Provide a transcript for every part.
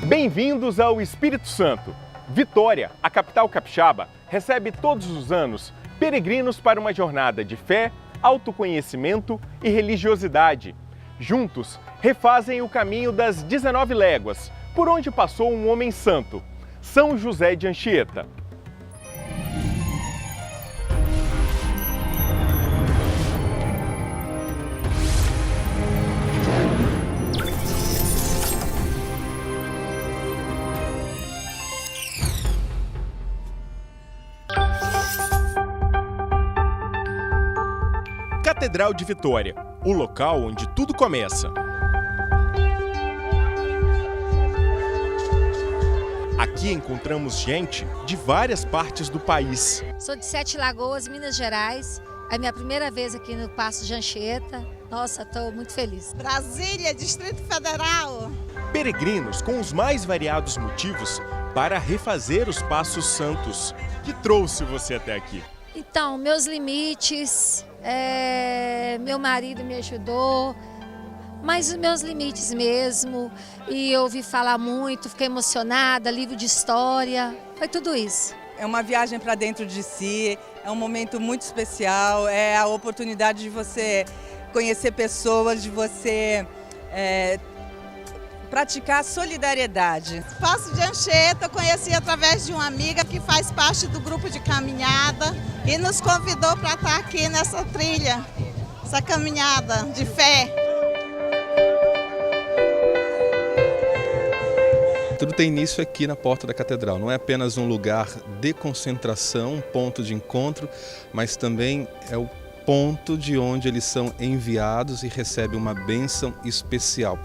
Bem-vindos ao Espírito Santo. Vitória, a capital capixaba, recebe todos os anos peregrinos para uma jornada de fé, autoconhecimento e religiosidade. Juntos, refazem o caminho das 19 léguas, por onde passou um homem santo, São José de Anchieta. Catedral de Vitória, o local onde tudo começa. Aqui encontramos gente de várias partes do país. Sou de Sete Lagoas, Minas Gerais. É a minha primeira vez aqui no Paço de Anchieta. Nossa, estou muito feliz. Brasília, Distrito Federal. Peregrinos com os mais variados motivos para refazer os Passos Santos. Que trouxe você até aqui? Então, meus limites, meu marido me ajudou, mas os meus limites mesmo, e eu ouvi falar muito, fiquei emocionada, livro de história, foi tudo isso. É uma viagem para dentro de si, é um momento muito especial, é a oportunidade de você conhecer pessoas, de você praticar solidariedade. Paço de Anchieta eu conheci através de uma amiga que faz parte do grupo de caminhada e nos convidou para estar aqui nessa trilha, essa caminhada de fé. Tudo tem início aqui na porta da catedral. Não é apenas um lugar de concentração, um ponto de encontro, mas também é o ponto de onde eles são enviados e recebem uma bênção especial,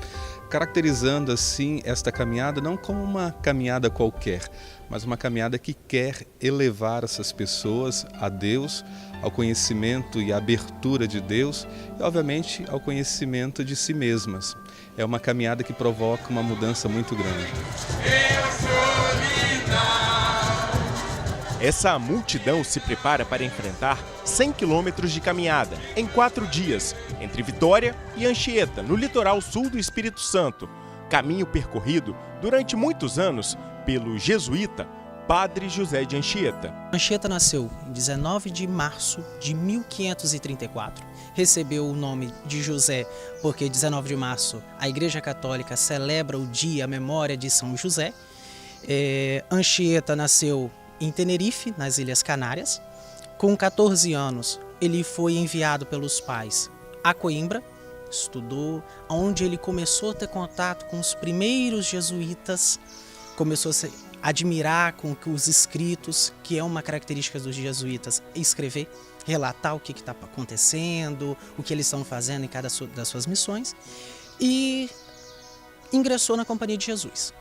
caracterizando assim esta caminhada não como uma caminhada qualquer, mas uma caminhada que quer elevar essas pessoas a Deus, ao conhecimento e à abertura de Deus e, obviamente, ao conhecimento de si mesmas. É uma caminhada que provoca uma mudança muito grande. Essa multidão se prepara para enfrentar 100 quilômetros de caminhada em 4 dias, entre Vitória e Anchieta, no litoral sul do Espírito Santo. Caminho percorrido durante muitos anos pelo jesuíta Padre José de Anchieta. Anchieta nasceu em 19 de março de 1534. Recebeu o nome de José porque 19 de março a Igreja Católica celebra o dia, a memória de São José. Anchieta nasceu em Tenerife, nas Ilhas Canárias. Com 14 anos, ele foi enviado pelos pais a Coimbra, estudou, onde ele começou a ter contato com os primeiros jesuítas, começou a se admirar com os escritos, que é uma característica dos jesuítas, escrever, relatar o que está acontecendo, o que eles estão fazendo em cada das suas missões, e ingressou na Companhia de Jesus.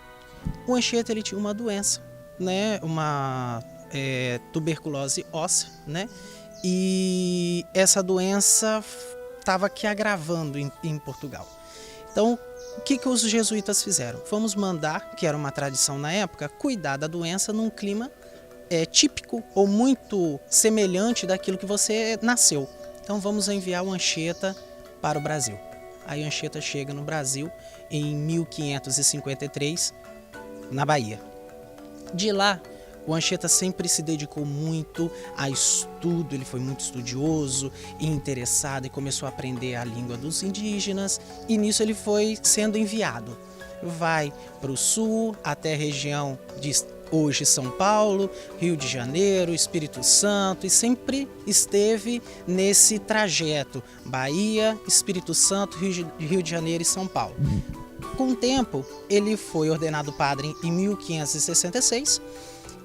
O Anchieta ele tinha uma doença, uma tuberculose óssea, e essa doença estava aqui agravando em Portugal. Então, o que os jesuítas fizeram? Vamos mandar, que era uma tradição na época, cuidar da doença num clima típico ou muito semelhante daquilo que você nasceu. Então, vamos enviar o Anchieta para o Brasil. Aí, Anchieta chega no Brasil em 1553, na Bahia. De lá, o Anchieta sempre se dedicou muito a estudo, ele foi muito estudioso e interessado e começou a aprender a língua dos indígenas, e nisso ele foi sendo enviado. Vai para o sul, até a região de hoje São Paulo, Rio de Janeiro, Espírito Santo, e sempre esteve nesse trajeto, Bahia, Espírito Santo, Rio de Janeiro e São Paulo. Com o tempo, ele foi ordenado padre em 1566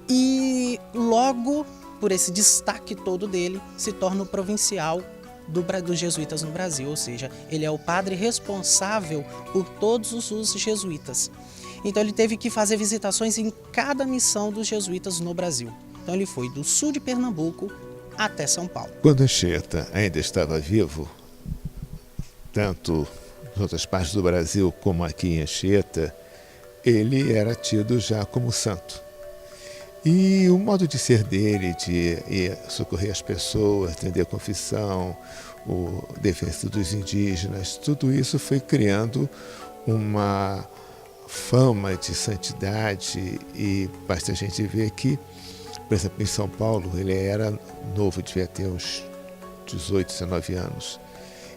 e logo, por esse destaque todo dele, se torna o provincial dos jesuítas no Brasil, ou seja, ele é o padre responsável por todos os jesuítas. Então ele teve que fazer visitações em cada missão dos jesuítas no Brasil. Então ele foi do sul de Pernambuco até São Paulo. Quando Anchieta ainda estava vivo, tanto em outras partes do Brasil como aqui em Anchieta, ele era tido já como santo. E o modo de ser dele, de socorrer as pessoas, atender a confissão, a defesa dos indígenas, tudo isso foi criando uma fama de santidade. E basta a gente ver que, por exemplo, em São Paulo, ele era novo, devia ter uns 18, 19 anos.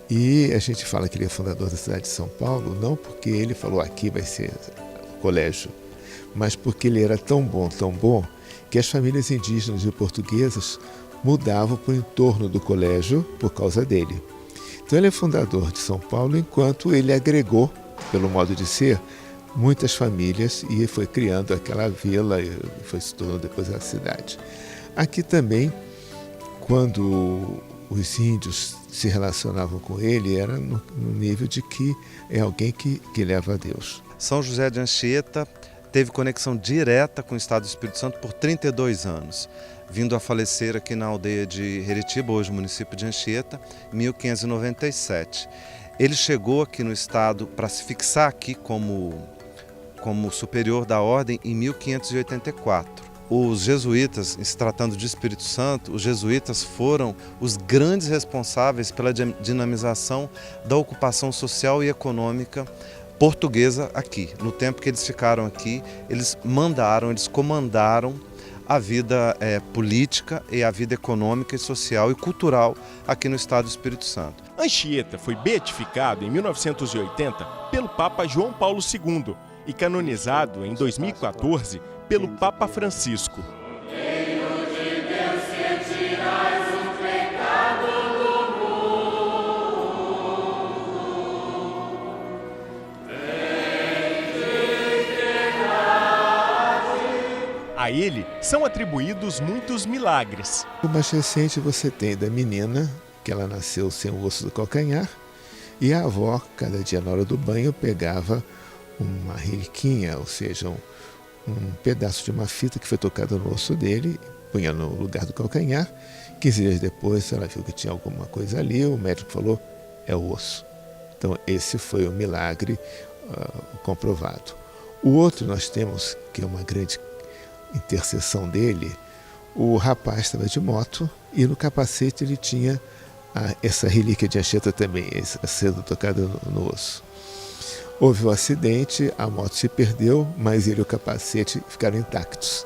E a gente fala que ele é fundador da cidade de São Paulo, não porque ele falou aqui vai ser o colégio, mas porque ele era tão bom, que as famílias indígenas e portuguesas mudavam para o entorno do colégio por causa dele. Então ele é fundador de São Paulo, enquanto ele agregou, pelo modo de ser, muitas famílias e foi criando aquela vila e foi se tornando depois a cidade. Aqui também, quando os índios se relacionavam com ele, era no nível de que é alguém que leva a Deus. São José de Anchieta teve conexão direta com o estado do Espírito Santo por 32 anos, vindo a falecer aqui na aldeia de Heritiba, hoje município de Anchieta, em 1597. Ele chegou aqui no estado para se fixar aqui como superior da ordem em 1584. Os jesuítas, se tratando de Espírito Santo, os jesuítas foram os grandes responsáveis pela dinamização da ocupação social e econômica portuguesa aqui. No tempo que eles ficaram aqui, eles comandaram a vida política e a vida econômica e social e cultural aqui no estado do Espírito Santo. Anchieta foi beatificado em 1980 pelo Papa João Paulo II e canonizado em 2014 pelo Papa Francisco. A ele são atribuídos muitos milagres. O mais recente você tem da menina, que ela nasceu sem o osso do calcanhar, e a avó, cada dia na hora do banho, pegava uma reliquinha, ou seja, um pedaço de uma fita que foi tocada no osso dele, punha no lugar do calcanhar. 15 dias depois ela viu que tinha alguma coisa ali, o médico falou, é o osso. Então esse foi o milagre comprovado. O outro nós temos, que é uma grande intercessão dele, o rapaz estava de moto e no capacete ele tinha essa relíquia de Anchieta também, a seda tocada no osso. Houve um acidente, a moto se perdeu, mas ele e o capacete ficaram intactos.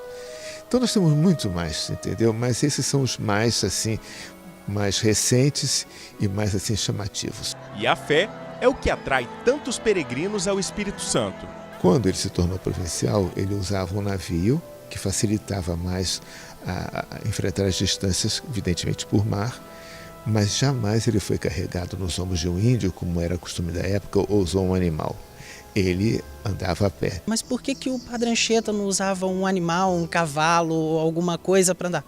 Então nós temos muito mais, entendeu? Mas esses são os mais, assim, mais recentes e mais, assim, chamativos. E a fé é o que atrai tantos peregrinos ao Espírito Santo. Quando ele se tornou provincial, ele usava um navio que facilitava mais a enfrentar as distâncias, evidentemente por mar, mas jamais ele foi carregado nos ombros de um índio, como era costume da época, ou usou um animal. Ele andava a pé. Mas por que o Padre Anchieta não usava um animal, um cavalo, alguma coisa para andar?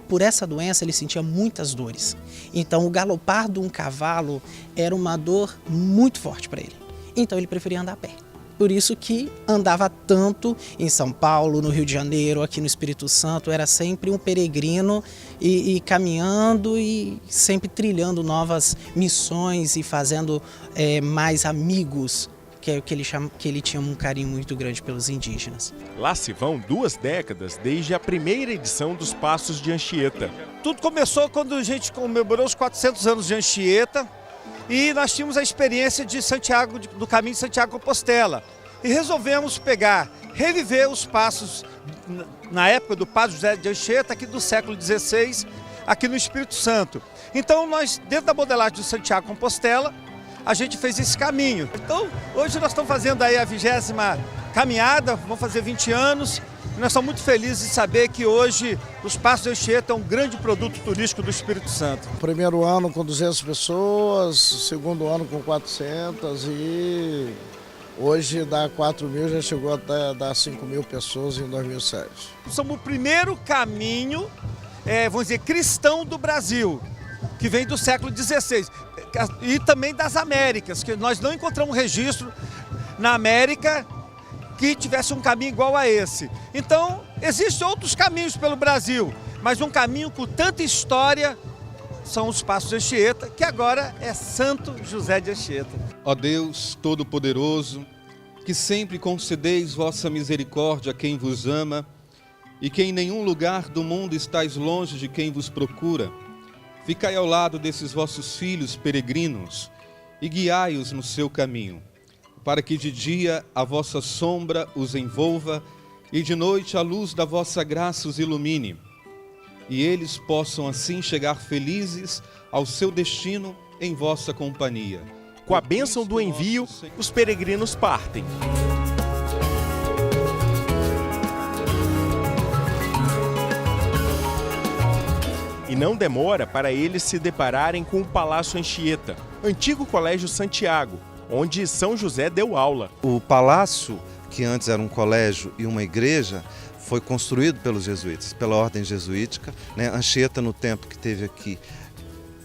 Por essa doença ele sentia muitas dores. Então o galopar de um cavalo era uma dor muito forte para ele. Então ele preferia andar a pé. Por isso que andava tanto em São Paulo, no Rio de Janeiro, aqui no Espírito Santo, era sempre um peregrino e caminhando e sempre trilhando novas missões e fazendo mais amigos, que é o que ele tinha um carinho muito grande pelos indígenas. Lá se vão 2 décadas desde a primeira edição dos Passos de Anchieta. Tudo começou quando a gente comemorou os 400 anos de Anchieta, e nós tínhamos a experiência de Santiago, do caminho de Santiago de Compostela. E resolvemos reviver os passos na época do Padre José de Anchieta, aqui do século XVI, aqui no Espírito Santo. Então nós, dentro da modelagem de Santiago de Compostela, a gente fez esse caminho. Então hoje nós estamos fazendo aí a 20ª caminhada, vamos fazer 20 anos. E nós estamos muito felizes de saber que hoje os Passos de Anchieta é um grande produto turístico do Espírito Santo. Primeiro ano com 200 pessoas, segundo ano com 400 e hoje dá 4 mil, já chegou até dar 5 mil pessoas em 2007. Somos o primeiro caminho, vamos dizer, cristão do Brasil, que vem do século XVI e também das Américas, que nós não encontramos registro na América que tivesse um caminho igual a esse. Então, existem outros caminhos pelo Brasil, mas um caminho com tanta história são os Passos de Anchieta, que agora é Santo José de Anchieta. Ó Deus Todo-Poderoso, que sempre concedeis vossa misericórdia a quem vos ama e que em nenhum lugar do mundo estáis longe de quem vos procura, ficai ao lado desses vossos filhos peregrinos e guiai-os no seu caminho, para que de dia a vossa sombra os envolva e de noite a luz da vossa graça os ilumine, e eles possam assim chegar felizes ao seu destino em vossa companhia. Com a bênção do envio, os peregrinos partem. E não demora para eles se depararem com o Palácio Anchieta, antigo Colégio Santiago, onde São José deu aula. O palácio, que antes era um colégio e uma igreja, foi construído pelos jesuítas, pela ordem jesuítica. Anchieta, no tempo que esteve aqui,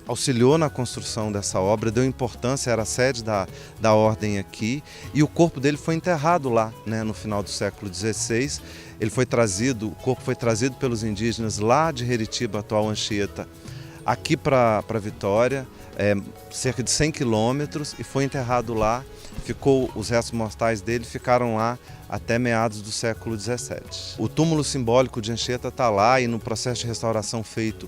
auxiliou na construção dessa obra, deu importância, era a sede da ordem aqui, e o corpo dele foi enterrado lá, no final do século XVI. O corpo foi trazido pelos indígenas lá de Heritiba, atual Anchieta, aqui para Vitória, cerca de 100 quilômetros, e foi enterrado lá. Os restos mortais dele ficaram lá até meados do século XVII. O túmulo simbólico de Anchieta está lá, e no processo de restauração feito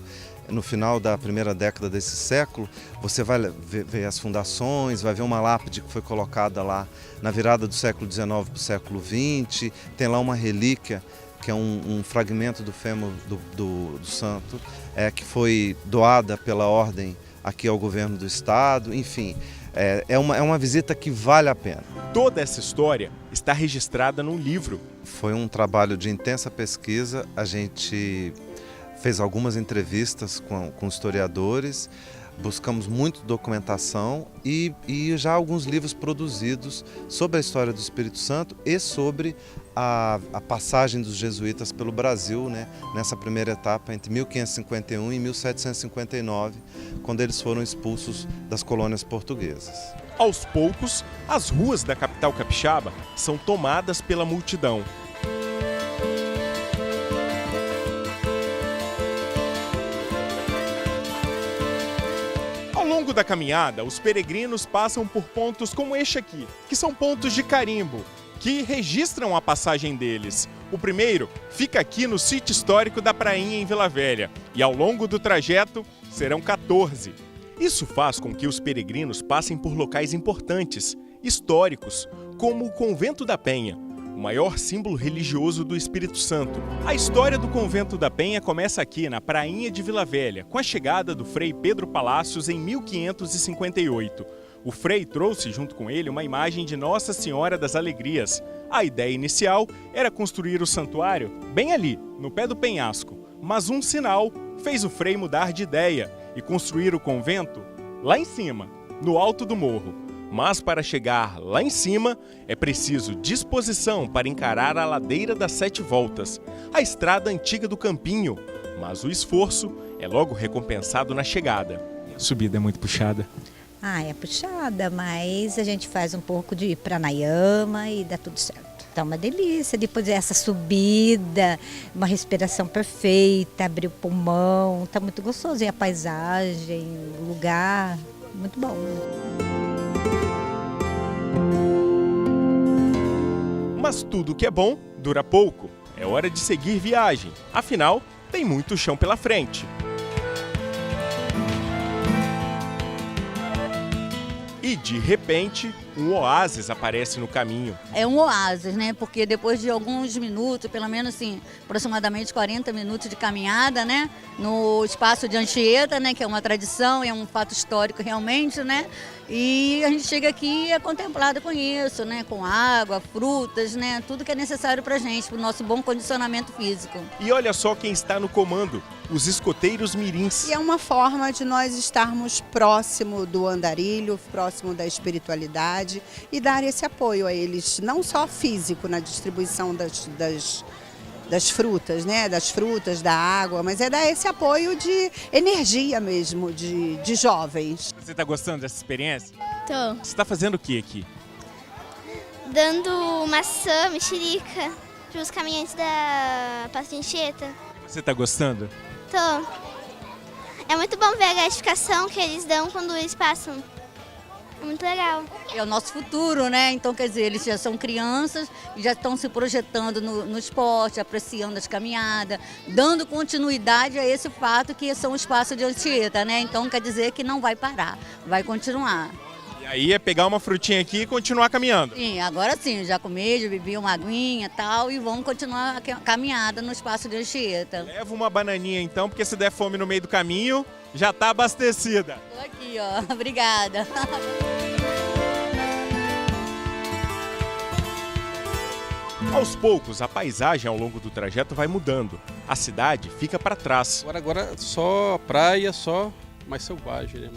no final da primeira década desse século, você vai ver as fundações, vai ver uma lápide que foi colocada lá na virada do século XIX para o século XX, tem lá uma relíquia, que é um fragmento do fêmur do santo, que foi doada pela ordem aqui ao governo do estado. Enfim, é uma visita que vale a pena. Toda essa história está registrada num livro. Foi um trabalho de intensa pesquisa, a gente fez algumas entrevistas com historiadores, buscamos muito documentação e já alguns livros produzidos sobre a história do Espírito Santo e sobre a passagem dos jesuítas pelo Brasil, nessa primeira etapa entre 1551 e 1759, quando eles foram expulsos das colônias portuguesas. Aos poucos, as ruas da capital capixaba são tomadas pela multidão. Ao longo da caminhada, os peregrinos passam por pontos como este aqui, que são pontos de carimbo, que registram a passagem deles. O primeiro fica aqui no sítio histórico da Prainha, em Vila Velha, e ao longo do trajeto serão 14. Isso faz com que os peregrinos passem por locais importantes, históricos, como o Convento da Penha, o maior símbolo religioso do Espírito Santo. A história do Convento da Penha começa aqui na Prainha de Vila Velha, com a chegada do Frei Pedro Palacios em 1558. O Frei trouxe junto com ele uma imagem de Nossa Senhora das Alegrias. A ideia inicial era construir o santuário bem ali, no pé do penhasco, mas um sinal fez o Frei mudar de ideia e construir o convento lá em cima, no alto do morro. Mas para chegar lá em cima, é preciso disposição para encarar a ladeira das 7 voltas, a estrada antiga do Campinho, mas o esforço é logo recompensado na chegada. A subida é muito puxada. É puxada, mas a gente faz um pouco de pranayama e dá tudo certo. Tá uma delícia, depois dessa subida, uma respiração perfeita, abrir o pulmão, tá muito gostoso. E a paisagem, o lugar, muito bom. Mas tudo que é bom dura pouco. É hora de seguir viagem. Afinal, tem muito chão pela frente. E, de repente, um oásis aparece no caminho. É um oásis, Porque depois de alguns minutos, pelo menos aproximadamente 40 minutos de caminhada, no espaço de Anchieta, que é uma tradição, é um fato histórico realmente, E a gente chega aqui e é contemplado com isso, com água, frutas, tudo que é necessário para a gente, para o nosso bom condicionamento físico. E olha só quem está no comando, os escoteiros mirins. E é uma forma de nós estarmos próximo do andarilho, próximo da espiritualidade e dar esse apoio a eles, não só físico na distribuição das frutas, das frutas, da água, mas é dar esse apoio de energia mesmo, de jovens. Você está gostando dessa experiência? Tô. Você está fazendo o que aqui? Dando maçã, mexerica para os caminhantes da Praça de Anchieta. Você está gostando? Tô. É muito bom ver a gratificação que eles dão quando eles passam. Muito legal. É o nosso futuro, né? Então, quer dizer, eles já são crianças e já estão se projetando no esporte, apreciando as caminhadas, dando continuidade a esse fato que são o espaço de Anchieta, né? Então, quer dizer que não vai parar, vai continuar. E aí é pegar uma frutinha aqui e continuar caminhando. Sim, agora sim, já comi, já bebi uma aguinha e tal, e vamos continuar a caminhada no espaço de Anchieta. Leva uma bananinha então, porque se der fome no meio do caminho, já tá abastecida. Tô aqui, ó. Obrigada. Aos poucos, a paisagem ao longo do trajeto vai mudando. A cidade fica para trás. Agora só praia, só mais selvagem, né?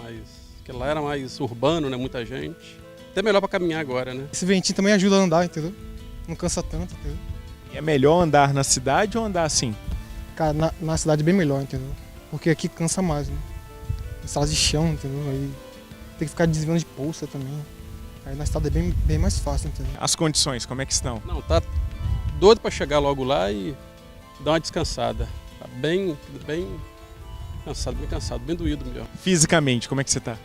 Porque lá era mais urbano, né? Muita gente. Até melhor para caminhar agora, né? Esse ventinho também ajuda a andar, entendeu? Não cansa tanto, entendeu? E é melhor andar na cidade ou andar assim? Cara, na cidade é bem melhor, entendeu? Porque aqui cansa mais, né? Estrada de chão, entendeu? Aí tem que ficar desviando de poça também. Aí na estrada é bem mais fácil, entendeu? As condições, como é que estão? Não, tá doido para chegar logo lá e dar uma descansada. Tá bem cansado, bem doído mesmo. Fisicamente, como é que você tá?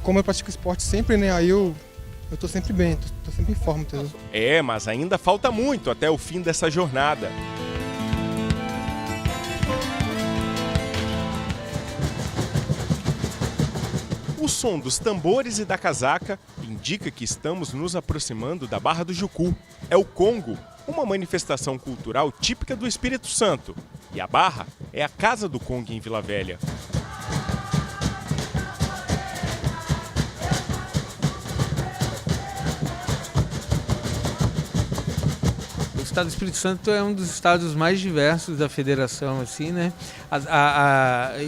Como eu pratico esporte sempre, né? Aí eu tô sempre bem, tô sempre em forma, entendeu? Mas ainda falta muito até o fim dessa jornada. O som dos tambores e da casaca indica que estamos nos aproximando da Barra do Jucu. É o Congo, uma manifestação cultural típica do Espírito Santo. E a Barra é a casa do Congo em Vila Velha. O estado do Espírito Santo é um dos estados mais diversos da federação, assim, né?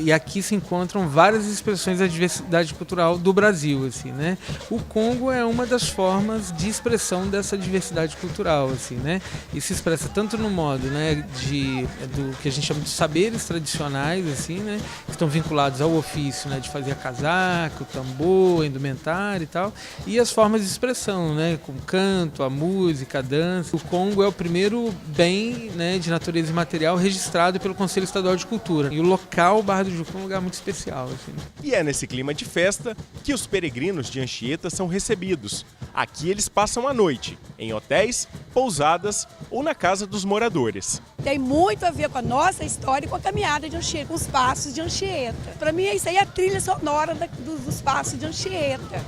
E aqui se encontram várias expressões da diversidade cultural do Brasil, assim, né? O Congo é uma das formas de expressão dessa diversidade cultural, assim, né? E se expressa tanto no modo, né, do que a gente chama de saberes tradicionais, assim, né, que estão vinculados ao ofício, né, de fazer a casaca, o tambor, a indumentária e tal, e as formas de expressão, né, como canto, a música, a dança. O Congo é o primeiro bem, né, de natureza imaterial registrado pelo Conselho Estadual de Cultura. E o local, Barra do Jucu, é um lugar muito especial. Assim. E é nesse clima de festa que os peregrinos de Anchieta são recebidos. Aqui eles passam a noite, em hotéis, pousadas ou na casa dos moradores. Tem muito a ver com a nossa história e com a caminhada de Anchieta, com os passos de Anchieta. Para mim, isso aí é a trilha sonora dos passos de Anchieta.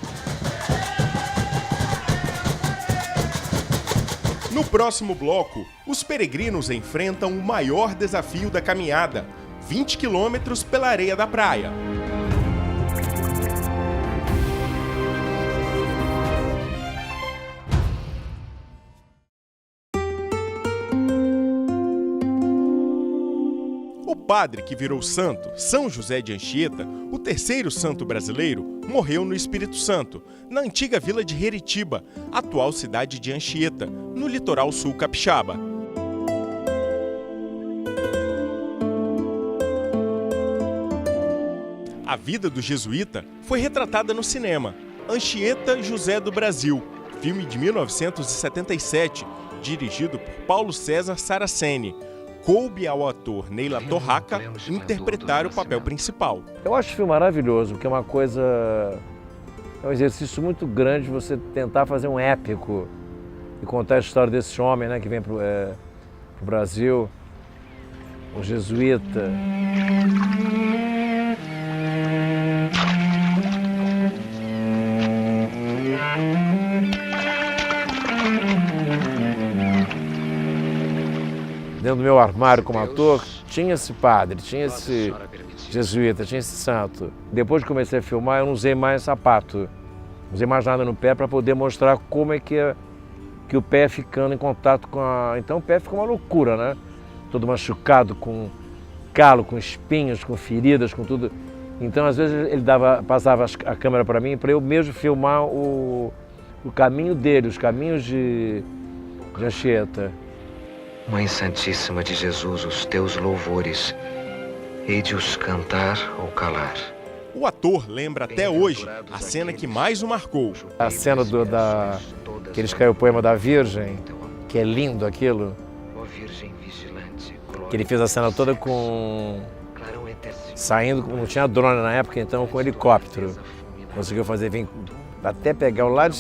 No próximo bloco, os peregrinos enfrentam o maior desafio da caminhada: 20 quilômetros pela areia da praia. O padre que virou santo, São José de Anchieta, o terceiro santo brasileiro, morreu no Espírito Santo, na antiga vila de Heritiba, atual cidade de Anchieta, no litoral sul capixaba. A vida do jesuíta foi retratada no cinema, Anchieta José do Brasil, filme de 1977, dirigido por Paulo César Saraceni. Coube ao ator Neila Torraca interpretar o papel principal. Eu acho o filme maravilhoso, porque é uma coisa... É um exercício muito grande você tentar fazer um épico e contar a história desse homem, né, que vem para o Brasil, o jesuíta. Dentro do meu armário como ator, tinha esse padre, tinha esse jesuíta, tinha esse santo. Depois que comecei a filmar, eu não usei mais sapato, não usei mais nada no pé para poder mostrar como é que o pé ficando em contato com a... Então o pé fica uma loucura, né? Todo machucado, com calo, com espinhos, com feridas, com tudo. Então às vezes ele passava a câmera para mim para eu mesmo filmar o caminho dele, os caminhos de Anchieta. Mãe Santíssima de Jesus, os teus louvores, hei de os cantar ou calar. O ator lembra até hoje a cena que mais o marcou. A cena que ele escreveu o poema da Virgem, que é lindo aquilo. Que ele fez a cena toda saindo, não tinha drone na época, então com helicóptero. Conseguiu fazer vir até pegar o lado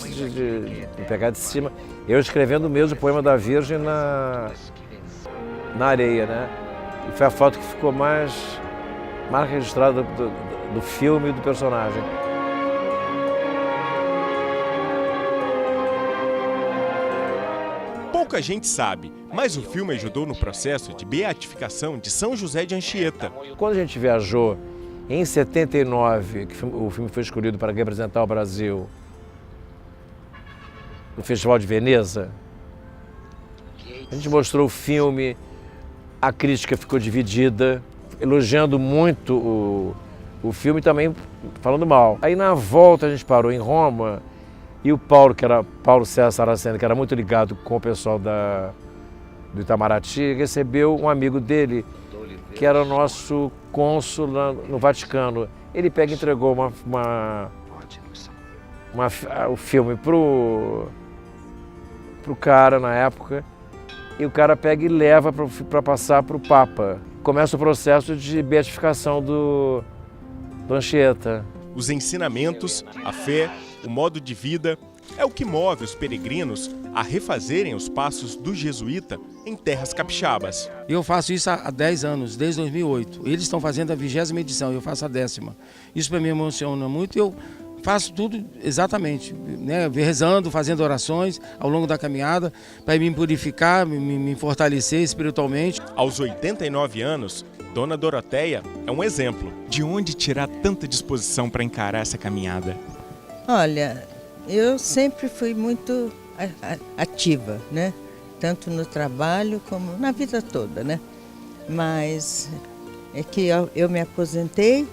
pegar de cima, eu escrevendo mesmo o poema da Virgem na areia, né? E foi a foto que ficou mais registrada do filme e do personagem. Pouca gente sabe, mas o filme ajudou no processo de beatificação de São José de Anchieta. Quando a gente viajou em 79, que o filme foi escolhido para representar o Brasil no Festival de Veneza, a gente mostrou o filme, a crítica ficou dividida, elogiando muito o filme e também falando mal. Aí na volta a gente parou em Roma e o Paulo, que era Paulo César Saraceno, que era muito ligado com o pessoal do Itamaraty, recebeu um amigo dele, que era o nosso cônsul no Vaticano. Ele pega e entregou o filme pro cara na época, e o cara pega e leva para passar para o Papa. Começa o processo de beatificação do Anchieta. Os ensinamentos, a fé, o modo de vida é o que move os peregrinos a refazerem os passos do jesuíta em terras capixabas. Eu faço isso há 10 anos, desde 2008. Eles estão fazendo a 20ª edição, eu faço a 10ª. Isso para mim emociona muito e eu faço tudo exatamente, né? Rezando, fazendo orações ao longo da caminhada para me purificar, me fortalecer espiritualmente. Aos 89 anos, Dona Doroteia é um exemplo. De onde tirar tanta disposição para encarar essa caminhada? Olha, eu sempre fui muito ativa, né? Tanto no trabalho como na vida toda, né? Mas é que eu me aposentei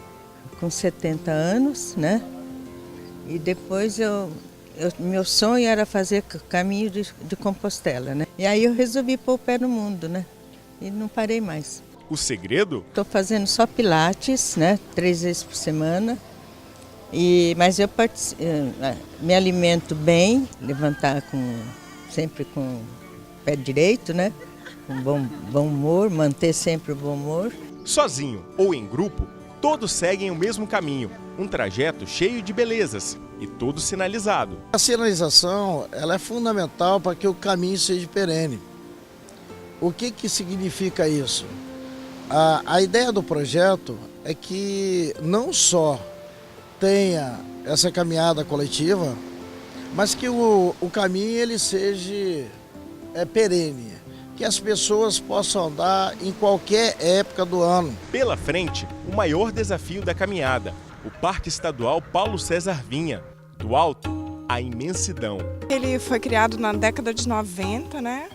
com 70 anos, né? E depois meu sonho era fazer caminho de Compostela, né? E aí eu resolvi pôr o pé no mundo, né? E não parei mais. O segredo? Estou fazendo só pilates, né? 3 vezes por semana. Mas eu me alimento bem, levantar sempre com o pé direito, né? Com bom humor, manter sempre o bom humor. Sozinho ou em grupo, todos seguem o mesmo caminho, um trajeto cheio de belezas e todo sinalizado. A sinalização ela é fundamental para que o caminho seja perene. O que significa isso? A ideia do projeto é que não só tenha essa caminhada coletiva, mas que o caminho ele seja perene, que as pessoas possam andar em qualquer época do ano. Pela frente, o maior desafio da caminhada, o Parque Estadual Paulo César Vinha. Do alto, a imensidão. Ele foi criado na década de 90, né?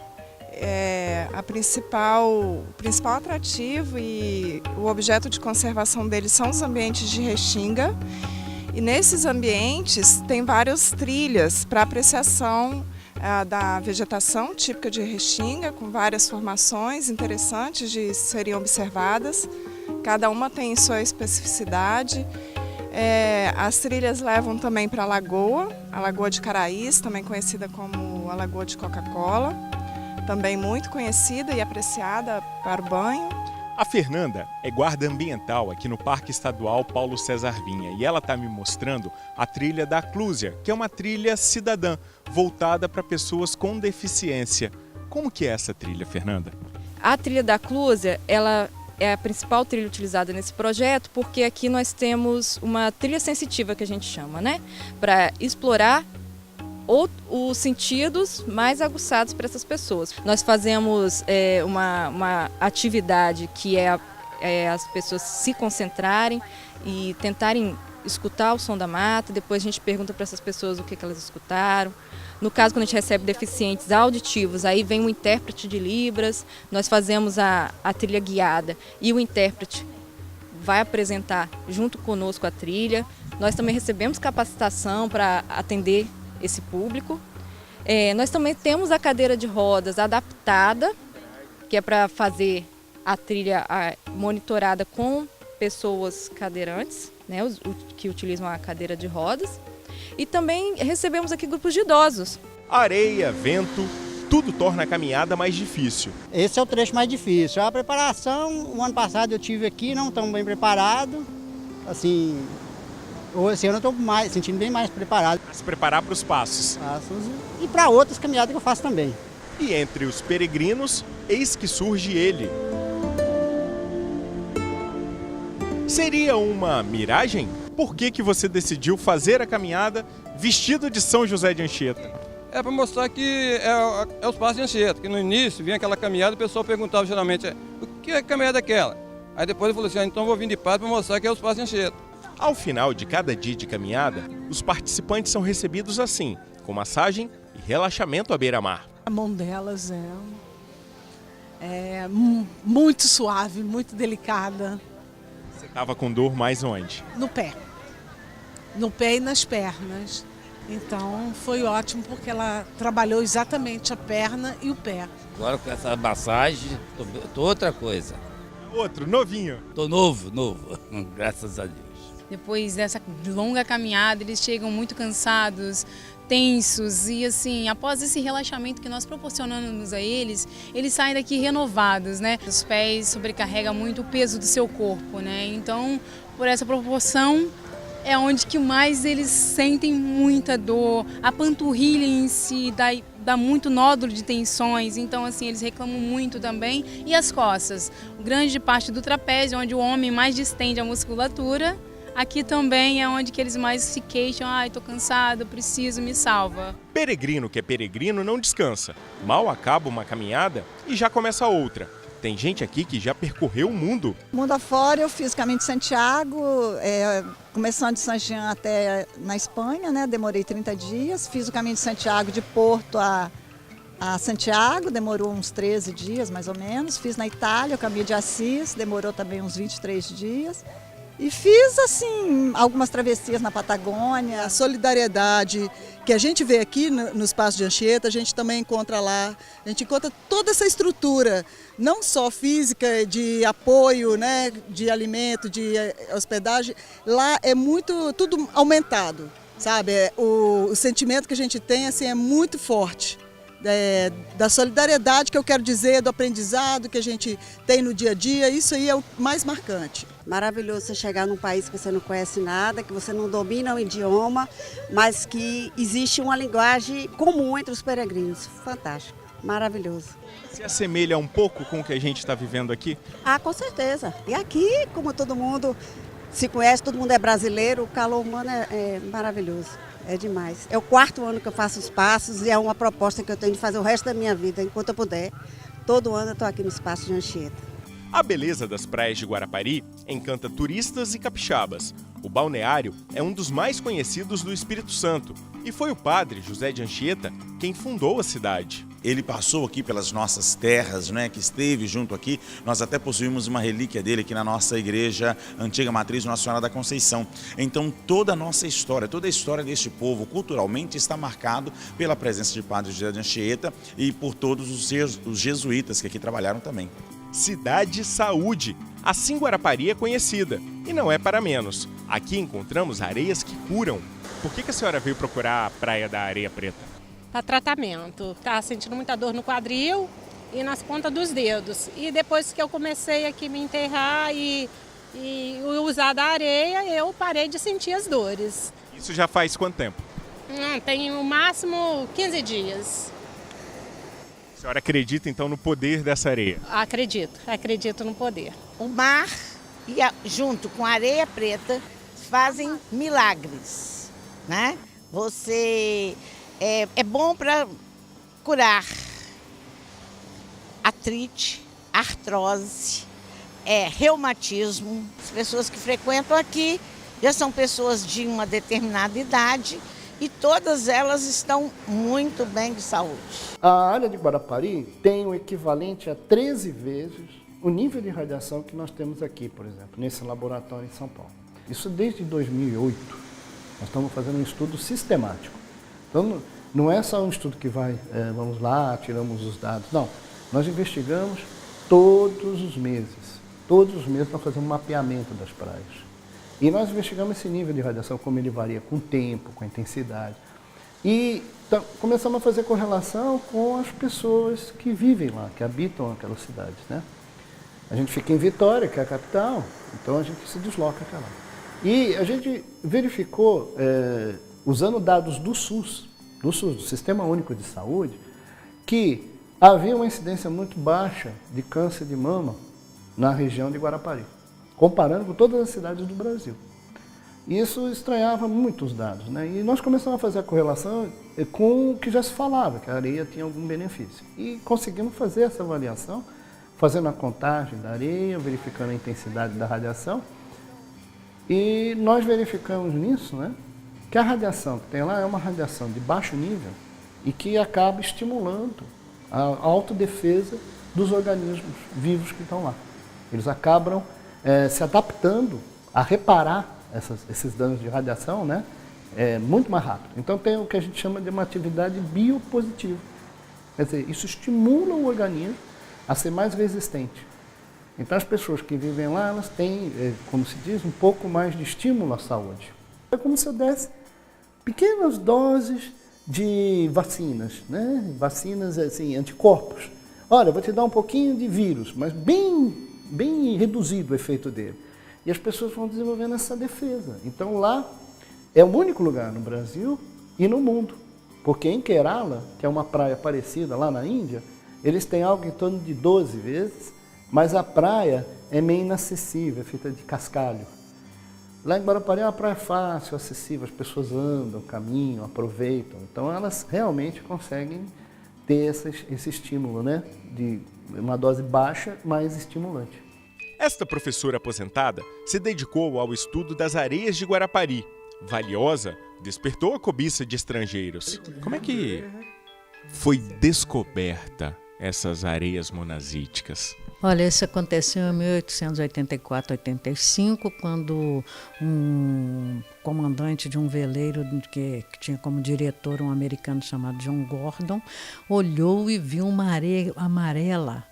O principal atrativo e o objeto de conservação dele são os ambientes de Restinga. E nesses ambientes tem várias trilhas para apreciação da vegetação típica de Restinga, com várias formações interessantes de serem observadas. Cada uma tem sua especificidade. As trilhas levam também para a Lagoa de Caraís, também conhecida como a Lagoa de Coca-Cola, também muito conhecida e apreciada para o banho. A Fernanda é guarda ambiental aqui no Parque Estadual Paulo César Vinha e ela está me mostrando a trilha da Clúzia, que é uma trilha cidadã, voltada para pessoas com deficiência. Como que é essa trilha, Fernanda? A trilha da Clúzia, ela é a principal trilha utilizada nesse projeto, porque aqui nós temos uma trilha sensitiva que a gente chama, né? Para explorar os sentidos mais aguçados para essas pessoas. Nós fazemos uma atividade que é as pessoas se concentrarem e tentarem escutar o som da mata, depois a gente pergunta para essas pessoas o que elas escutaram. No caso, quando a gente recebe deficientes auditivos, aí vem um intérprete de Libras, nós fazemos a trilha guiada e o intérprete vai apresentar junto conosco a trilha. Nós também recebemos capacitação para atender esse público. Nós também temos a cadeira de rodas adaptada, que é para fazer a trilha monitorada com pessoas cadeirantes, né, que utilizam a cadeira de rodas. E também recebemos aqui grupos de idosos. Areia, vento, tudo torna a caminhada mais difícil. Esse é o trecho mais difícil. A preparação, o ano passado eu tive aqui, não tão bem preparado. Assim, Hoje eu estou sentindo bem mais preparado. A se preparar para os passos. E para outras caminhadas que eu faço também. E entre os peregrinos, eis que surge ele. Seria uma miragem? Por que você decidiu fazer a caminhada vestido de São José de Anchieta? É para mostrar que é os passos de Anchieta, que no início vinha aquela caminhada e o pessoal perguntava geralmente, o que é caminhada aquela? Aí depois eu falei assim, então vou vir de padre para mostrar que é os passos de Anchieta. Ao final de cada dia de caminhada, os participantes são recebidos assim, com massagem e relaxamento à beira-mar. A mão delas é muito suave, muito delicada. Você estava com dor mais onde? No pé e nas pernas. Então foi ótimo porque ela trabalhou exatamente a perna e o pé. Agora com essa massagem, tô outra coisa. Outro, novinho. Tô novo, graças a Deus. Depois dessa longa caminhada, eles chegam muito cansados, tensos e assim, após esse relaxamento que nós proporcionamos a eles, eles saem daqui renovados, né? Os pés sobrecarregam muito o peso do seu corpo, né? Então, por essa proporção, é onde que mais eles sentem muita dor. A panturrilha em si dá muito nódulo de tensões, então assim, eles reclamam muito também. E as costas, grande parte do trapézio, onde o homem mais distende a musculatura, aqui também é onde que eles mais se queixam, tô cansado, preciso, me salva. Peregrino que é peregrino não descansa. Mal acaba uma caminhada e já começa outra. Tem gente aqui que já percorreu o mundo. Mundo afora, eu fiz o caminho de Santiago, começando de San Jean até na Espanha, né? Demorei 30 dias. Fiz o caminho de Santiago de Porto a Santiago, demorou uns 13 dias mais ou menos. Fiz na Itália o caminho de Assis, demorou também uns 23 dias. E fiz, assim, algumas travessias na Patagônia. A solidariedade que a gente vê aqui nos Passos de Anchieta, a gente também encontra lá. A gente encontra toda essa estrutura, não só física, de apoio, né, de alimento, de hospedagem. Lá é muito, tudo aumentado, sabe? O sentimento que a gente tem, assim, é muito forte. Da solidariedade, que eu quero dizer, do aprendizado que a gente tem no dia a dia, isso aí é o mais marcante. Maravilhoso você chegar num país que você não conhece nada, que você não domina o idioma, mas que existe uma linguagem comum entre os peregrinos. Fantástico, maravilhoso. Se assemelha um pouco com o que a gente está vivendo aqui? Com certeza. E aqui, como todo mundo se conhece, todo mundo é brasileiro, o calor humano é maravilhoso. É demais. É o 4º ano que eu faço os passos e é uma proposta que eu tenho de fazer o resto da minha vida, enquanto eu puder. Todo ano eu estou aqui nos Passos de Anchieta. A beleza das praias de Guarapari encanta turistas e capixabas. O balneário é um dos mais conhecidos do Espírito Santo e foi o padre José de Anchieta quem fundou a cidade. Ele passou aqui pelas nossas terras, né, que esteve junto aqui. Nós até possuímos uma relíquia dele aqui na nossa igreja, antiga matriz Nossa Senhora da Conceição. Então toda a nossa história, toda a história deste povo culturalmente está marcado pela presença de Padre José de Anchieta e por todos os jesuítas que aqui trabalharam também. Cidade Saúde, assim Guarapari é conhecida, e não é para menos. Aqui encontramos areias que curam. Por que a senhora veio procurar a Praia da Areia Preta? Para tratamento. Estava sentindo muita dor no quadril e nas pontas dos dedos. E depois que eu comecei aqui me enterrar e usar da areia, eu parei de sentir as dores. Isso já faz quanto tempo? Tem no máximo 15 dias. A senhora acredita então no poder dessa areia? Acredito no poder. O mar junto com a areia preta fazem milagres, né? É bom para curar artrite, artrose, reumatismo. As pessoas que frequentam aqui já são pessoas de uma determinada idade e todas elas estão muito bem de saúde. A área de Guarapari tem o equivalente a 13 vezes o nível de radiação que nós temos aqui, por exemplo, nesse laboratório em São Paulo. Isso desde 2008. Nós estamos fazendo um estudo sistemático. Então, não é só um estudo que vamos lá, tiramos os dados. Não, nós investigamos todos os meses. Todos os meses nós fazemos um mapeamento das praias. E nós investigamos esse nível de radiação, como ele varia com o tempo, com a intensidade. E então, começamos a fazer correlação com as pessoas que vivem lá, que habitam aquelas cidades, né? A gente fica em Vitória, que é a capital, então a gente se desloca até lá. E a gente verificou, usando dados do SUS, do Sistema Único de Saúde, que havia uma incidência muito baixa de câncer de mama na região de Guarapari, comparando com todas as cidades do Brasil. Isso estranhava muito os dados, né? E nós começamos a fazer a correlação com o que já se falava, que a areia tinha algum benefício. E conseguimos fazer essa avaliação, fazendo a contagem da areia, verificando a intensidade da radiação. E nós verificamos nisso, né, que a radiação que tem lá é uma radiação de baixo nível e que acaba estimulando a autodefesa dos organismos vivos que estão lá. Eles acabam se adaptando a reparar esses danos de radiação, né, muito mais rápido. Então tem o que a gente chama de uma atividade biopositiva. Quer dizer, isso estimula o organismo a ser mais resistente. Então as pessoas que vivem lá, elas têm, como se diz, um pouco mais de estímulo à saúde. É como se eu desse pequenas doses de vacinas, né? Vacinas assim, anticorpos. Olha, eu vou te dar um pouquinho de vírus, mas bem reduzido o efeito dele. E as pessoas vão desenvolvendo essa defesa. Então lá é o único lugar no Brasil e no mundo. Porque em Kerala, que é uma praia parecida lá na Índia, eles têm algo em torno de 12 vezes, mas a praia é meio inacessível, é feita de cascalho. Lá em Guarapari é uma praia fácil, acessível, as pessoas andam, caminham, aproveitam. Então elas realmente conseguem ter esse estímulo, né? De uma dose baixa, mas estimulante. Esta professora aposentada se dedicou ao estudo das areias de Guarapari. Valiosa, despertou a cobiça de estrangeiros. Como é que foi descoberta essas areias monazíticas? Olha, isso aconteceu em 1884-85, quando um comandante de um veleiro que tinha como diretor um americano chamado John Gordon, olhou e viu uma areia amarela,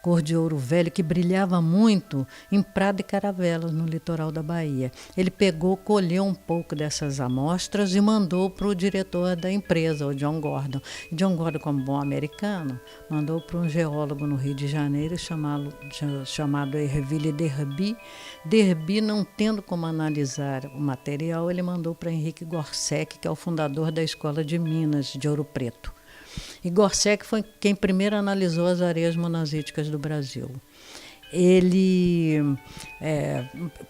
cor de ouro velho, que brilhava muito em Prado e Caravelas, no litoral da Bahia. Ele pegou, colheu um pouco dessas amostras e mandou para o diretor da empresa, o John Gordon. E John Gordon, como bom americano, mandou para um geólogo no Rio de Janeiro chamado Herville Derby. Derby, não tendo como analisar o material, ele mandou para Henrique Gorsec, que é o fundador da Escola de Minas de Ouro Preto. E Gorsec foi quem primeiro analisou as areias monazíticas do Brasil. Ele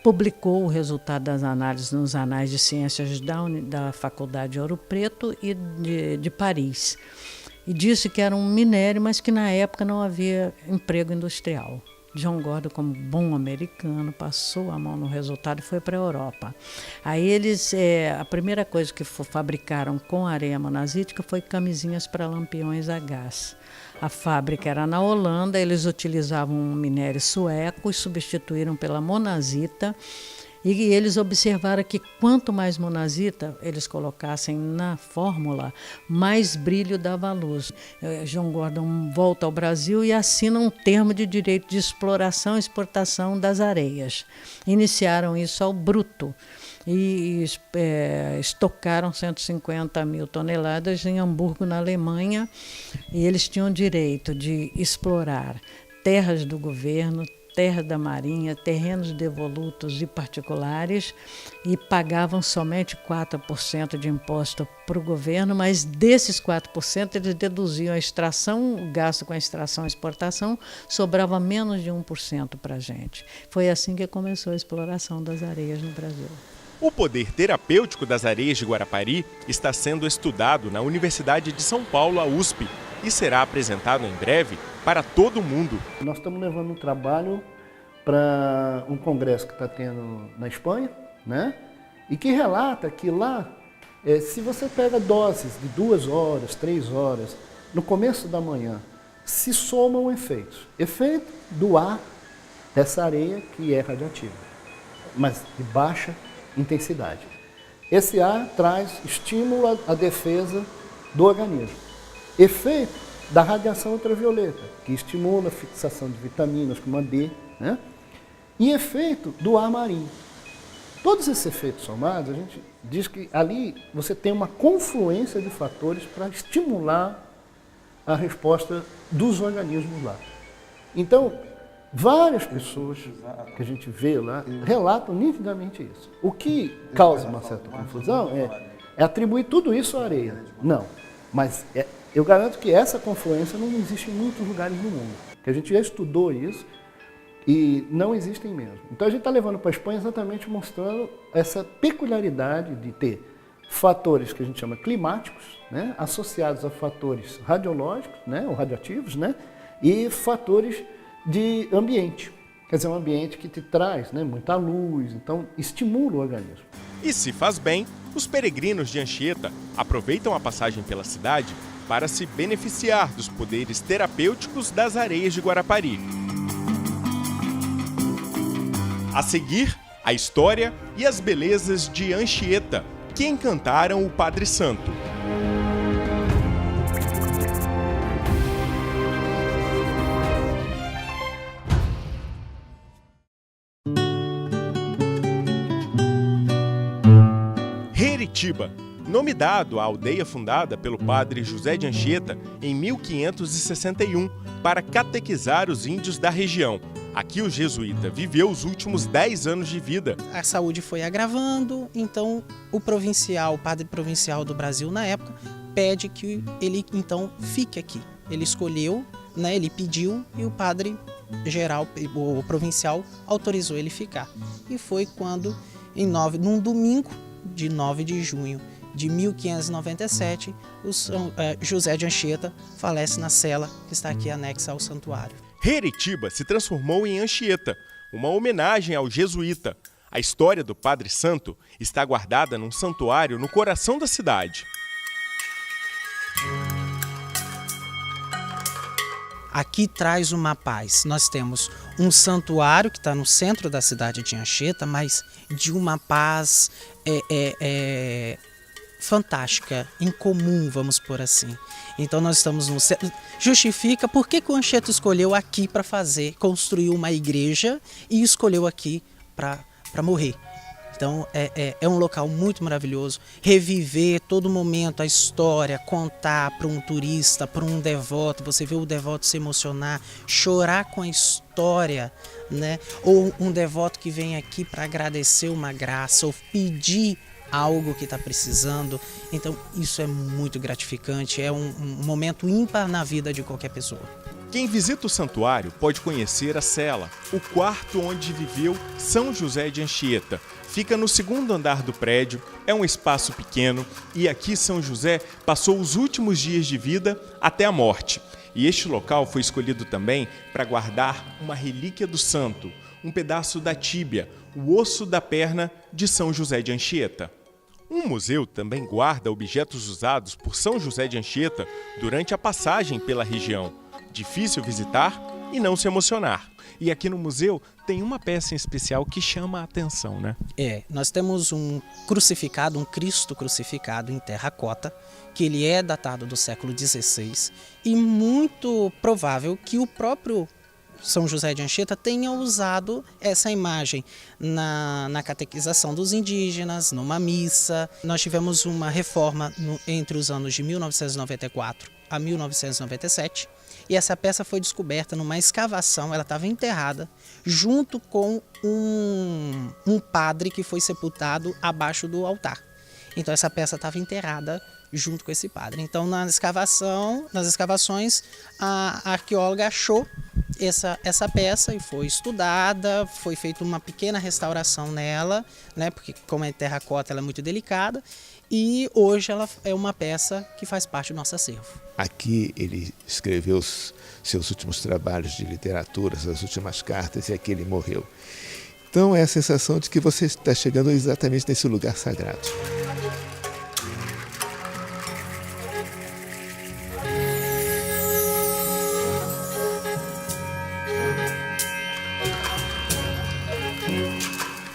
publicou o resultado das análises nos Anais de Ciências da Faculdade de Ouro Preto e de Paris. E disse que era um minério, mas que na época não havia emprego industrial. John Gordon, como bom americano, passou a mão no resultado e foi para a Europa. Aí eles, a primeira coisa que fabricaram com areia monazítica foi camisinhas para lampiões a gás. A fábrica era na Holanda, eles utilizavam um minério sueco e substituíram pela monazita. E eles observaram que quanto mais monazita eles colocassem na fórmula, mais brilho dava à luz. John Gordon volta ao Brasil e assina um termo de direito de exploração e exportação das areias. Iniciaram isso ao bruto e estocaram 150 mil toneladas em Hamburgo, na Alemanha, e eles tinham direito de explorar terras do governo, terra da Marinha, terrenos devolutos e particulares, e pagavam somente 4% de imposto para o governo, mas desses 4% eles deduziam a extração, o gasto com a extração e exportação, sobrava menos de 1% para a gente. Foi assim que começou a exploração das areias no Brasil. O poder terapêutico das areias de Guarapari está sendo estudado na Universidade de São Paulo, a USP, e será apresentado em breve para todo o mundo. Nós estamos levando um trabalho para um congresso que está tendo na Espanha, né? E que relata que lá, se você pega doses de 2 horas, 3 horas, no começo da manhã, se somam efeitos. Efeito do ar dessa areia que é radiativa, mas de baixa intensidade. Esse ar traz estímulo à defesa do organismo. Efeito da radiação ultravioleta, que estimula a fixação de vitaminas como a D, né? E efeito do ar marinho. Todos esses efeitos somados, a gente diz que ali você tem uma confluência de fatores para estimular a resposta dos organismos lá. Então, Várias pessoas que a gente vê lá relatam nitidamente isso. O que causa uma certa confusão é atribuir tudo isso à areia. Não, mas eu garanto que essa confluência não existe em muitos lugares do mundo. Que a gente já estudou isso e não existem mesmo. Então a gente está levando para a Espanha exatamente mostrando essa peculiaridade de ter fatores que a gente chama climáticos, né, associados a fatores radiológicos, né, ou radioativos, né, e fatores de ambiente. Quer dizer, um ambiente que te traz, né, muita luz, então estimula o organismo. E se faz bem, os peregrinos de Anchieta aproveitam a passagem pela cidade para se beneficiar dos poderes terapêuticos das areias de Guarapari. A seguir, a história e as belezas de Anchieta, que encantaram o Padre Santo. Heritiba, nome dado à aldeia fundada pelo padre José de Anchieta em 1561 para catequizar os índios da região. Aqui o jesuíta viveu os últimos 10 anos de vida. A saúde foi agravando, então o padre provincial do Brasil na época, pede que ele então fique aqui. Ele escolheu, né, ele pediu e o padre geral, o provincial, autorizou ele ficar. E foi quando, num domingo de 9 de junho de 1597, José de Anchieta falece na cela que está aqui anexa ao santuário. Heritiba se transformou em Anchieta, uma homenagem ao jesuíta. A história do Padre Santo está guardada num santuário no coração da cidade. Aqui traz uma paz. Nós temos um santuário que está no centro da cidade de Anchieta, mas de uma paz fantástica, incomum, vamos por assim. Então nós estamos no centro. Justifica por que o Anchieta escolheu aqui para construir uma igreja e escolheu aqui para morrer. Então é um local muito maravilhoso. Reviver todo momento a história, contar para um turista, para um devoto, você vê o devoto se emocionar, chorar com a história, né? Ou um devoto que vem aqui para agradecer uma graça ou pedir algo que está precisando. Então isso é muito gratificante, é um momento ímpar na vida de qualquer pessoa. Quem visita o santuário pode conhecer a cela, o quarto onde viveu São José de Anchieta. Fica no segundo andar do prédio, é um espaço pequeno e aqui São José passou os últimos dias de vida até a morte. E este local foi escolhido também para guardar uma relíquia do santo, um pedaço da tíbia, o osso da perna de São José de Anchieta. Um museu também guarda objetos usados por São José de Anchieta durante a passagem pela região. Difícil visitar e não se emocionar. E aqui no museu tem uma peça em especial que chama a atenção, né? Nós temos um crucificado, um Cristo crucificado em terracota, que ele é datado do século XVI e muito provável que o próprio São José de Anchieta tenha usado essa imagem na catequização dos indígenas, numa missa. Nós tivemos uma reforma entre os anos de 1994 a 1997 e essa peça foi descoberta numa escavação, ela estava enterrada junto com um padre que foi sepultado abaixo do altar. Então essa peça estava enterrada junto com esse padre. Então nas escavações a arqueóloga achou essa peça e foi estudada, foi feita uma pequena restauração nela, né, porque como é terracota ela é muito delicada e hoje ela é uma peça que faz parte do nosso acervo. Aqui ele escreveu os seus últimos trabalhos de literatura, suas últimas cartas e aqui ele morreu. Então é a sensação de que você está chegando exatamente nesse lugar sagrado.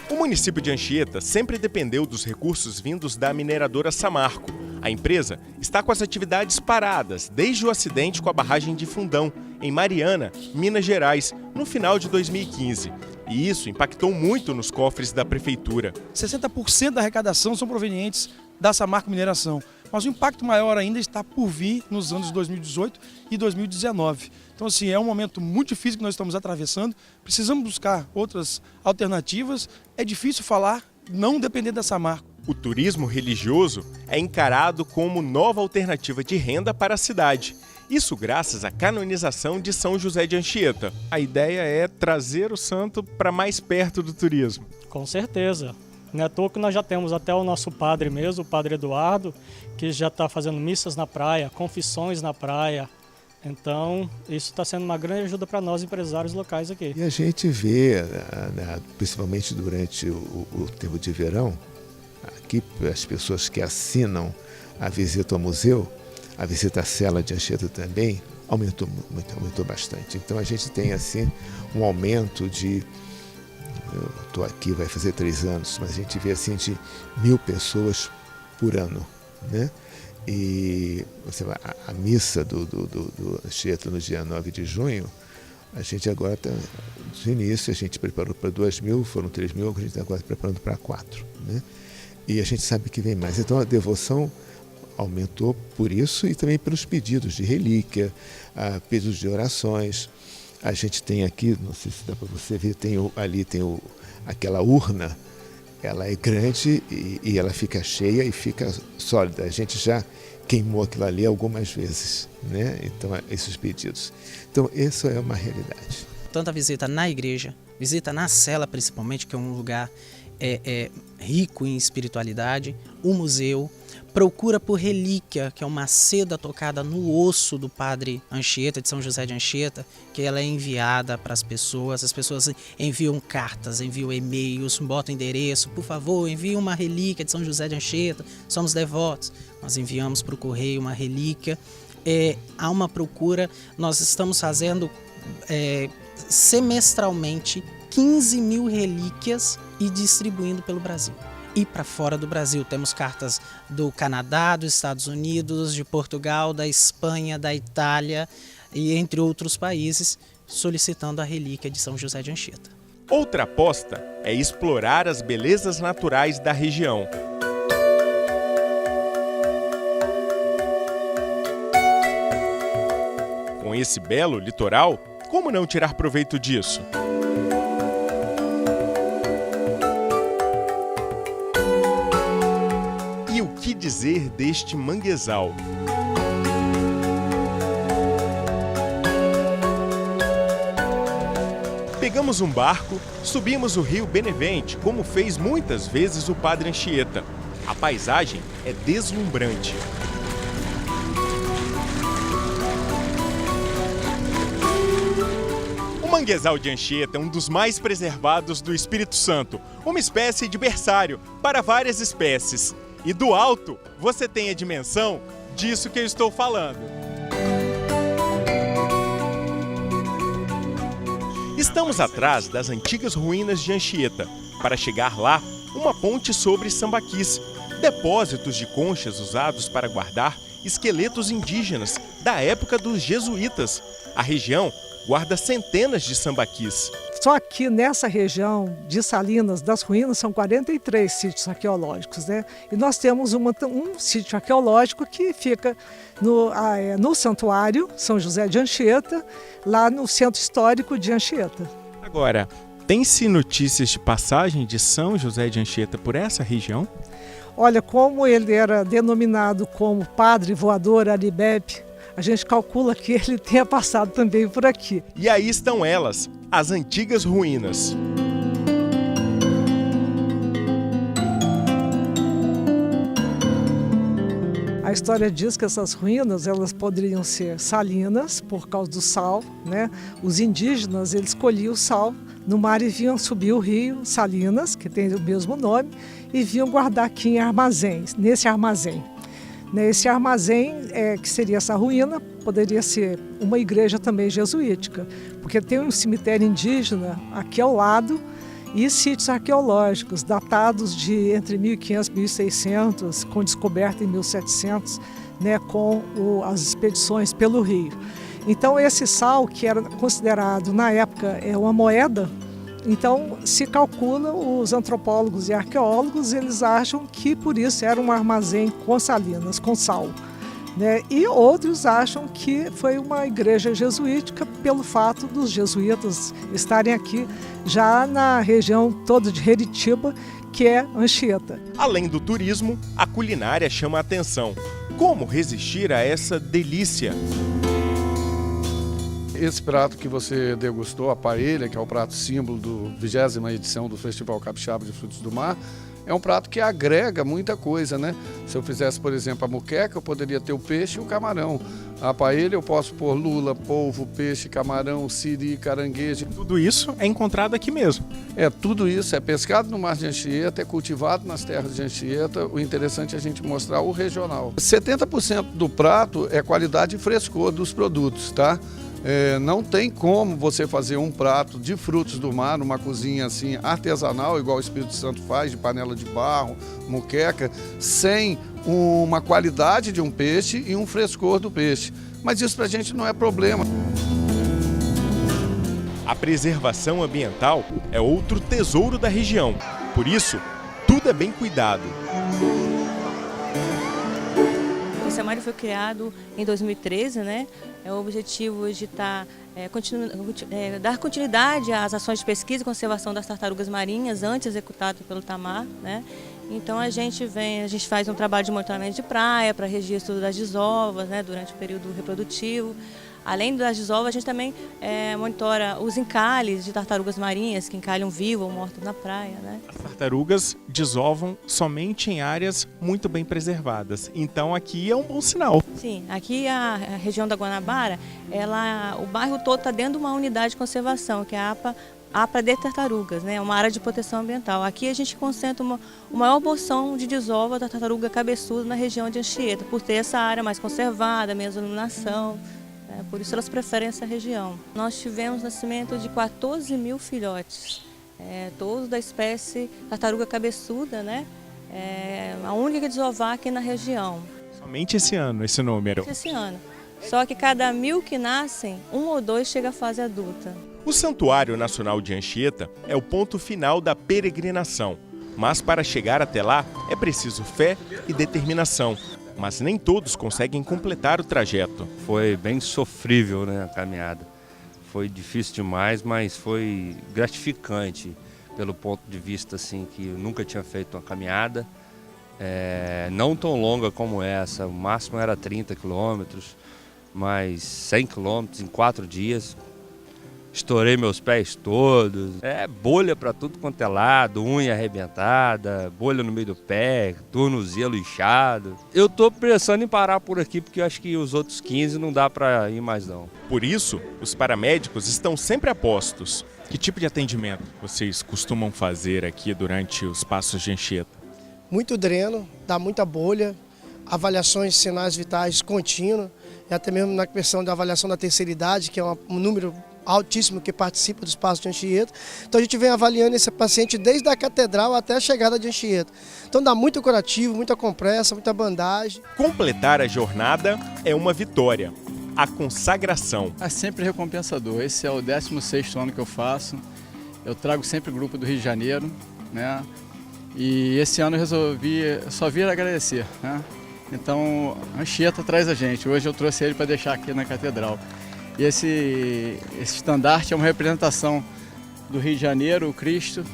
O município de Anchieta sempre dependeu dos recursos vindos da mineradora Samarco. A empresa está com as atividades paradas desde o acidente com a barragem de Fundão, em Mariana, Minas Gerais, no final de 2015. E isso impactou muito nos cofres da prefeitura. 60% da arrecadação são provenientes da Samarco Mineração. Mas o impacto maior ainda está por vir nos anos 2018 e 2019. Então, assim, é um momento muito difícil que nós estamos atravessando. Precisamos buscar outras alternativas. É difícil falar, não depender dessa marca. O turismo religioso é encarado como nova alternativa de renda para a cidade. Isso graças à canonização de São José de Anchieta. A ideia é trazer o santo para mais perto do turismo. Com certeza. Não é à toa que nós já temos até o nosso padre mesmo, o Padre Eduardo, que já está fazendo missas na praia, confissões na praia. Então, isso está sendo uma grande ajuda para nós, empresários locais aqui. E a gente vê, principalmente durante o tempo de verão, aqui as pessoas que assinam a visita ao museu, a visita à cela de Anchieta também, aumentou bastante. Então a gente tem assim um aumento de, eu estou aqui, vai fazer 3 anos, mas a gente vê assim de 1.000 pessoas por ano, né? E a missa do Anchieta no dia 9 de junho, a gente agora está, no início, a gente preparou para 2.000, foram 3.000, a gente está agora preparando para 4, né? E a gente sabe que vem mais. Então a devoção aumentou por isso e também pelos pedidos de relíquia, pedidos de orações. A gente tem aqui, não sei se dá para você ver, ali tem aquela urna, ela é grande e ela fica cheia e fica sólida. A gente já queimou aquilo ali algumas vezes, né? Então, esses pedidos. Então, isso é uma realidade. Tanto a visita na igreja, visita na cela principalmente, que é um lugar rico em espiritualidade, o museu, procura por relíquia, que é uma seda tocada no osso do padre Anchieta, de São José de Anchieta, que ela é enviada para as pessoas enviam cartas, enviam e-mails, botam endereço, por favor, envie uma relíquia de São José de Anchieta, somos devotos. Nós enviamos para o correio uma relíquia, há uma procura, nós estamos fazendo semestralmente 15.000 relíquias e distribuindo pelo Brasil. E para fora do Brasil, temos cartas do Canadá, dos Estados Unidos, de Portugal, da Espanha, da Itália e entre outros países, solicitando a relíquia de São José de Anchieta. Outra aposta é explorar as belezas naturais da região. Com esse belo litoral, como não tirar proveito disso? E o que dizer deste manguezal? Pegamos um barco, subimos o rio Benevente, como fez muitas vezes o padre Anchieta. A paisagem é deslumbrante. O manguezal de Anchieta é um dos mais preservados do Espírito Santo, uma espécie de berçário para várias espécies. E do alto, você tem a dimensão disso que eu estou falando. Estamos atrás das antigas ruínas de Anchieta. Para chegar lá, uma ponte sobre sambaquis, depósitos de conchas usados para guardar esqueletos indígenas da época dos jesuítas. A região guarda centenas de sambaquis. Só aqui nessa região de Salinas das Ruínas são 43 sítios arqueológicos, né? E nós temos um sítio arqueológico que fica no Santuário São José de Anchieta, lá no Centro Histórico de Anchieta. Agora, tem-se notícias de passagem de São José de Anchieta por essa região? Olha, como ele era denominado como Padre Voador Aribepe, a gente calcula que ele tenha passado também por aqui. E aí estão elas, as antigas ruínas. A história diz que essas ruínas elas poderiam ser salinas por causa do sal, né? Os indígenas eles colhiam o sal no mar e vinham subir o rio Salinas, que tem o mesmo nome, e vinham guardar aqui em armazéns, nesse armazém. Nesse armazém, que seria essa ruína, poderia ser uma igreja também jesuítica, porque tem um cemitério indígena aqui ao lado e sítios arqueológicos datados de entre 1500 e 1600, com descoberta em 1700, né, com as expedições pelo rio. Então esse sal, que era considerado na época uma moeda, Então, se calcula, os antropólogos e arqueólogos, eles acham que por isso era um armazém com salinas, com sal. Né? E outros acham que foi uma igreja jesuítica pelo fato dos jesuítas estarem aqui já na região toda de Heritiba, que é Anchieta. Além do turismo, a culinária chama a atenção. Como resistir a essa delícia? Esse prato que você degustou, a paella, que é o prato símbolo da 20ª edição do Festival Capixaba de Frutos do Mar, é um prato que agrega muita coisa, né? Se eu fizesse, por exemplo, a moqueca, eu poderia ter o peixe e o camarão. A paella eu posso pôr lula, polvo, peixe, camarão, siri, caranguejo. Tudo isso é encontrado aqui mesmo? Tudo isso é pescado no mar de Anchieta, é cultivado nas terras de Anchieta. O interessante é a gente mostrar o regional. 70% do prato é qualidade e frescor dos produtos, tá? Não tem como você fazer um prato de frutos do mar numa cozinha assim artesanal, igual o Espírito Santo faz, de panela de barro, moqueca, sem uma qualidade de um peixe e um frescor do peixe. Mas isso pra gente não é problema. A preservação ambiental é outro tesouro da região. Por isso, tudo é bem cuidado. O SEMARI foi criado em 2013, né? O objetivo de dar continuidade às ações de pesquisa e conservação das tartarugas marinhas antes executadas pelo Tamar, né? Então a gente faz um trabalho de monitoramento de praia para registro das desovas, né, durante o período reprodutivo. Além das desovas, a gente também monitora os encalhes de tartarugas marinhas que encalham vivas ou mortas na praia, né? As tartarugas desovam somente em áreas muito bem preservadas. Então aqui é um bom sinal. Sim, aqui a região da Guanabara, o bairro todo está dentro de uma unidade de conservação, que é a APA de Tartarugas, né? Uma área de proteção ambiental. Aqui a gente concentra uma maior porção de desova da tartaruga cabeçuda na região de Anchieta, por ter essa área mais conservada, menos iluminação. Por isso elas preferem essa região. Nós tivemos nascimento de 14 mil filhotes, todos da espécie tartaruga cabeçuda, né? A única desovar aqui na região. Somente esse ano, esse número? Esse ano. Só que cada 1000 que nascem, 1 ou 2 chega à fase adulta. O Santuário Nacional de Anchieta é o ponto final da peregrinação. Mas para chegar até lá é preciso fé e determinação. Mas nem todos conseguem completar o trajeto. Foi bem sofrível, né, a caminhada. Foi difícil demais, mas foi gratificante pelo ponto de vista assim, que eu nunca tinha feito uma caminhada. Não tão longa como essa, o máximo era 30 quilômetros, mas 100 quilômetros em 4 dias. Estourei meus pés todos, bolha para tudo quanto é lado, unha arrebentada, bolha no meio do pé, tornozelo inchado. Eu tô pensando em parar por aqui porque eu acho que os outros 15 não dá para ir mais não. Por isso, os paramédicos estão sempre a postos. Que tipo de atendimento vocês costumam fazer aqui durante os passos de Anchieta? Muito dreno, dá muita bolha, avaliações de sinais vitais contínuas, e até mesmo na questão da avaliação da terceira idade, que é um número altíssimo que participa do espaço de Anchieta. Então a gente vem avaliando esse paciente desde a catedral até a chegada de Anchieta. Então dá muito curativo, muita compressa, muita bandagem. Completar a jornada é uma vitória. A consagração. É sempre recompensador. Esse é o 16º ano que eu faço. Eu trago sempre o grupo do Rio de Janeiro, né? E esse ano eu resolvi só vir agradecer, né? Então Anchieta traz a gente. Hoje eu trouxe ele para deixar aqui na catedral. E esse estandarte é uma representação do Rio de Janeiro, o Cristo,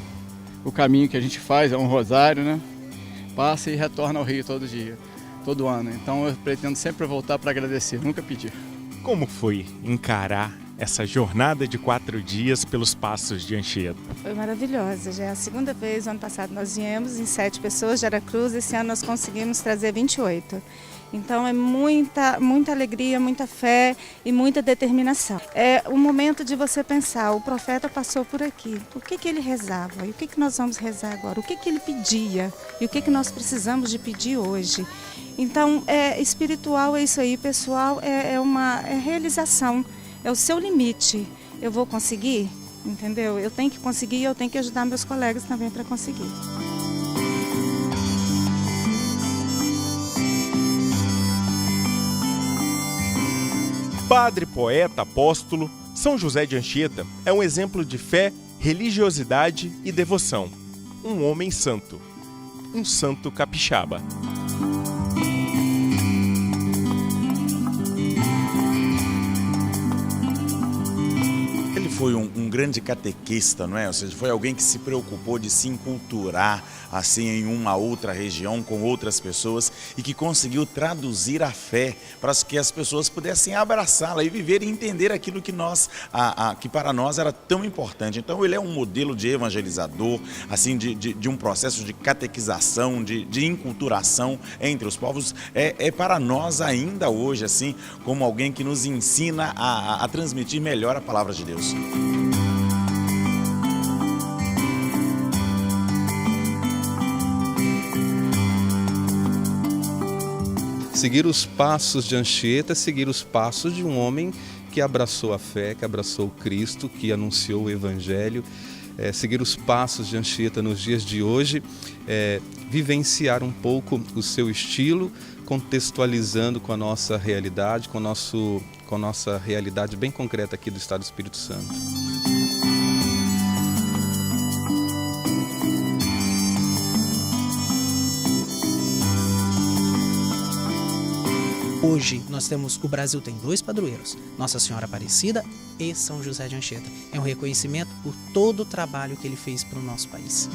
o caminho que a gente faz, é um rosário, né? Passa e retorna ao Rio todo dia, todo ano. Então eu pretendo sempre voltar para agradecer, nunca pedir. Como foi encarar essa jornada de 4 dias pelos passos de Anchieta? Foi maravilhosa, já é a segunda vez. Ano passado nós viemos em 7 pessoas de Aracruz, esse ano nós conseguimos trazer 28. Então é muita alegria, muita fé e muita determinação. É o momento de você pensar, o profeta passou por aqui, o que ele rezava e o que nós vamos rezar agora, o que ele pedia e o que nós precisamos de pedir hoje. Então espiritual é isso aí, pessoal é realização, é o seu limite. Eu vou conseguir, entendeu? Eu tenho que conseguir e eu tenho que ajudar meus colegas também para conseguir. Padre, poeta, apóstolo, São José de Anchieta é um exemplo de fé, religiosidade e devoção. Um homem santo. Um santo capixaba. Foi um grande catequista, não é? Ou seja, foi alguém que se preocupou de se enculturar assim em uma outra região com outras pessoas e que conseguiu traduzir a fé para que as pessoas pudessem abraçá-la e viver e entender aquilo que que para nós era tão importante. Então ele é um modelo de evangelizador, assim, de um processo de catequização, de enculturação entre os povos. É para nós ainda hoje, assim, como alguém que nos ensina a transmitir melhor a palavra de Deus. Seguir os passos de Anchieta é seguir os passos de um homem que abraçou a fé, que abraçou Cristo, que anunciou o Evangelho. Seguir os passos de Anchieta nos dias de hoje, vivenciar um pouco o seu estilo, contextualizando com a nossa realidade, com a nossa realidade bem concreta aqui do Estado do Espírito Santo. Hoje nós temos, o Brasil tem 2 padroeiros, Nossa Senhora Aparecida e São José de Anchieta. É um reconhecimento por todo o trabalho que ele fez para o nosso país.